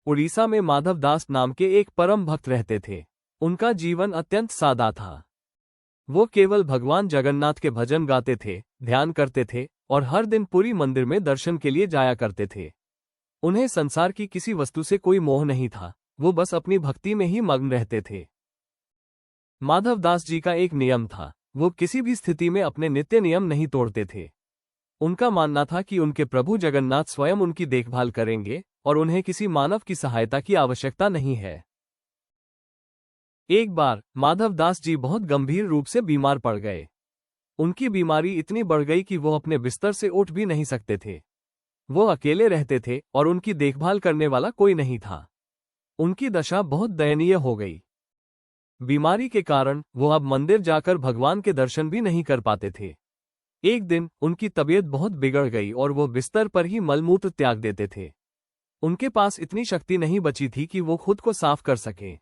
उड़ीसा में माधव दास नाम के एक परम भक्त रहते थे। उनका जीवन अत्यंत सादा था। वो केवल भगवान जगन्नाथ के भजन गाते थे, ध्यान करते थे और हर दिन पुरी मंदिर में दर्शन के लिए जाया करते थे। उन्हें संसार की किसी वस्तु से कोई मोह नहीं था, वो बस अपनी भक्ति में ही मग्न रहते थे। माधव दास जी का एक नियम था, वो किसी भी स्थिति में अपने नित्य नियम नहीं तोड़ते थे। उनका मानना था कि उनके प्रभु जगन्नाथ स्वयं उनकी देखभाल करेंगे और उन्हें किसी मानव की सहायता की आवश्यकता नहीं है। एक बार माधव दास जी बहुत गंभीर रूप से बीमार पड़ गए। उनकी बीमारी इतनी बढ़ गई कि वो अपने बिस्तर से उठ भी नहीं सकते थे। वो अकेले रहते थे और उनकी देखभाल करने वाला कोई नहीं था। उनकी दशा बहुत दयनीय हो गई। बीमारी के कारण वो अब मंदिर जाकर भगवान के दर्शन भी नहीं कर पाते थे। एक दिन उनकी तबीयत बहुत बिगड़ गई और वो बिस्तर पर ही मलमूत्र त्याग देते थे। उनके पास इतनी शक्ति नहीं बची थी कि वो खुद को साफ कर सके।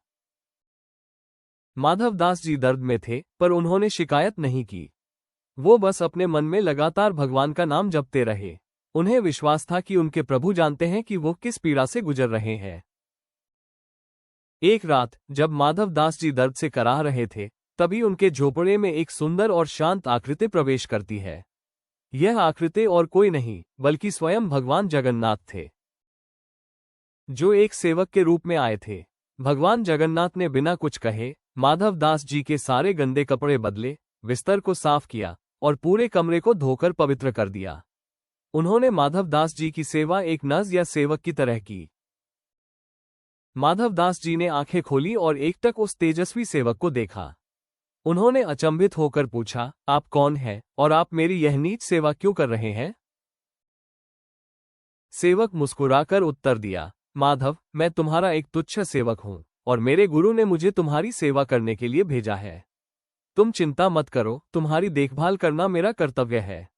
माधव दास जी दर्द में थे, पर उन्होंने शिकायत नहीं की। वो बस अपने मन में लगातार भगवान का नाम जपते रहे। उन्हें विश्वास था कि उनके प्रभु जानते हैं कि वो किस पीड़ा से गुजर रहे हैं। एक रात जब माधव दास जी दर्द से कराह रहे थे, तभी उनके झोपड़े में एक सुंदर और शांत आकृति प्रवेश करती है। यह आकृति और कोई नहीं बल्कि स्वयं भगवान जगन्नाथ थे, जो एक सेवक के रूप में आए थे। भगवान जगन्नाथ ने बिना कुछ कहे माधव दास जी के सारे गंदे कपड़े बदले, बिस्तर को साफ किया और पूरे कमरे को धोकर पवित्र कर दिया। उन्होंने माधव दास जी की सेवा एक नर्स या सेवक की तरह की। माधव दास जी ने आंखें खोली और एकटक उस तेजस्वी सेवक को देखा। उन्होंने अचंभित होकर पूछा, आप कौन हैं और आप मेरी यह नीच सेवा क्यों कर रहे हैं? सेवक मुस्कुराकर उत्तर दिया, माधव, मैं तुम्हारा एक तुच्छ सेवक हूं और मेरे गुरु ने मुझे तुम्हारी सेवा करने के लिए भेजा है। तुम चिंता मत करो, तुम्हारी देखभाल करना मेरा कर्तव्य है।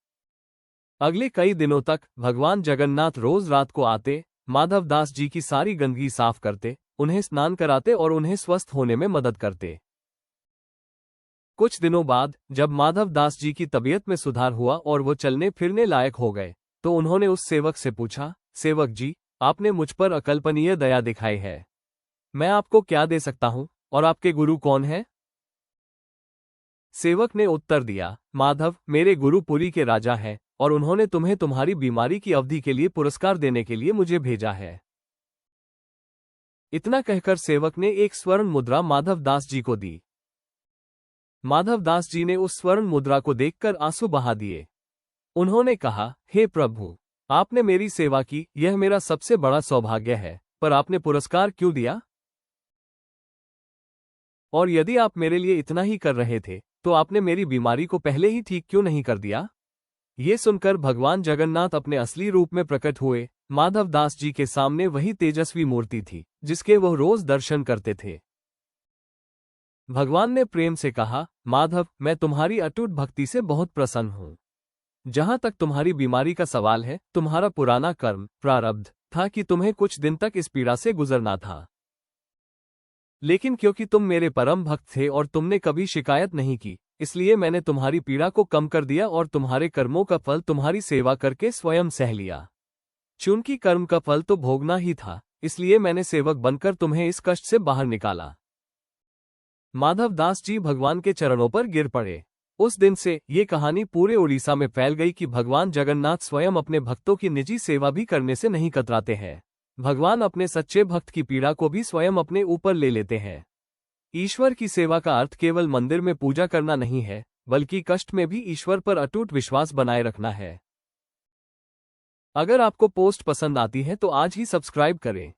अगले कई दिनों तक भगवान जगन्नाथ रोज रात को आते, माधव दास जी की सारी गंदगी साफ करते, उन्हें स्नान कराते और उन्हें स्वस्थ होने में मदद करते। कुछ दिनों बाद जब माधव दास जी की तबीयत में सुधार हुआ और वो चलने फिरने लायक हो गए, तो उन्होंने उस सेवक से पूछा, सेवक जी, आपने मुझ पर अकल्पनीय दया दिखाई है। मैं आपको क्या दे सकता हूं और आपके गुरु कौन हैं? सेवक ने उत्तर दिया, माधव, मेरे गुरु पुरी के राजा हैं और उन्होंने तुम्हें तुम्हारी बीमारी की अवधि के लिए पुरस्कार देने के लिए मुझे भेजा है। इतना कहकर सेवक ने एक स्वर्ण मुद्रा माधव दास जी को दी। माधव दास जी ने उस स्वर्ण मुद्रा को देखकर आंसू बहा दिए। उन्होंने कहा, हे प्रभु, आपने मेरी सेवा की, यह मेरा सबसे बड़ा सौभाग्य है, पर आपने पुरस्कार क्यों दिया? और यदि आप मेरे लिए इतना ही कर रहे थे, तो आपने मेरी बीमारी को पहले ही ठीक क्यों नहीं कर दिया? ये सुनकर भगवान जगन्नाथ अपने असली रूप में प्रकट हुए। माधव दास जी के सामने वही तेजस्वी मूर्ति थी, जिसके वह रोज दर्शन करते थे। भगवान ने प्रेम से कहा, माधव, मैं तुम्हारी अटूट भक्ति से बहुत प्रसन्न हूं। जहां तक तुम्हारी बीमारी का सवाल है, तुम्हारा पुराना कर्म प्रारब्ध था कि तुम्हें कुछ दिन तक इस पीड़ा से गुजरना था। लेकिन क्योंकि तुम मेरे परम भक्त थे और तुमने कभी शिकायत नहीं की, इसलिए मैंने तुम्हारी पीड़ा को कम कर दिया और तुम्हारे कर्मों का फल तुम्हारी सेवा करके स्वयं सह लिया। चूंकि कर्म का फल तो भोगना ही था, इसलिए मैंने सेवक बनकर तुम्हें इस कष्ट से बाहर निकाला। माधव दास जी भगवान के चरणों पर गिर पड़े। उस दिन से ये कहानी पूरे उड़ीसा में फैल गई कि भगवान जगन्नाथ स्वयं अपने भक्तों की निजी सेवा भी करने से नहीं कतराते हैं। भगवान अपने सच्चे भक्त की पीड़ा को भी स्वयं अपने ऊपर ले लेते हैं। ईश्वर की सेवा का अर्थ केवल मंदिर में पूजा करना नहीं है, बल्कि कष्ट में भी ईश्वर पर अटूट विश्वास बनाए रखना है। अगर आपको पोस्ट पसंद आती है तो आज ही सब्सक्राइब करें।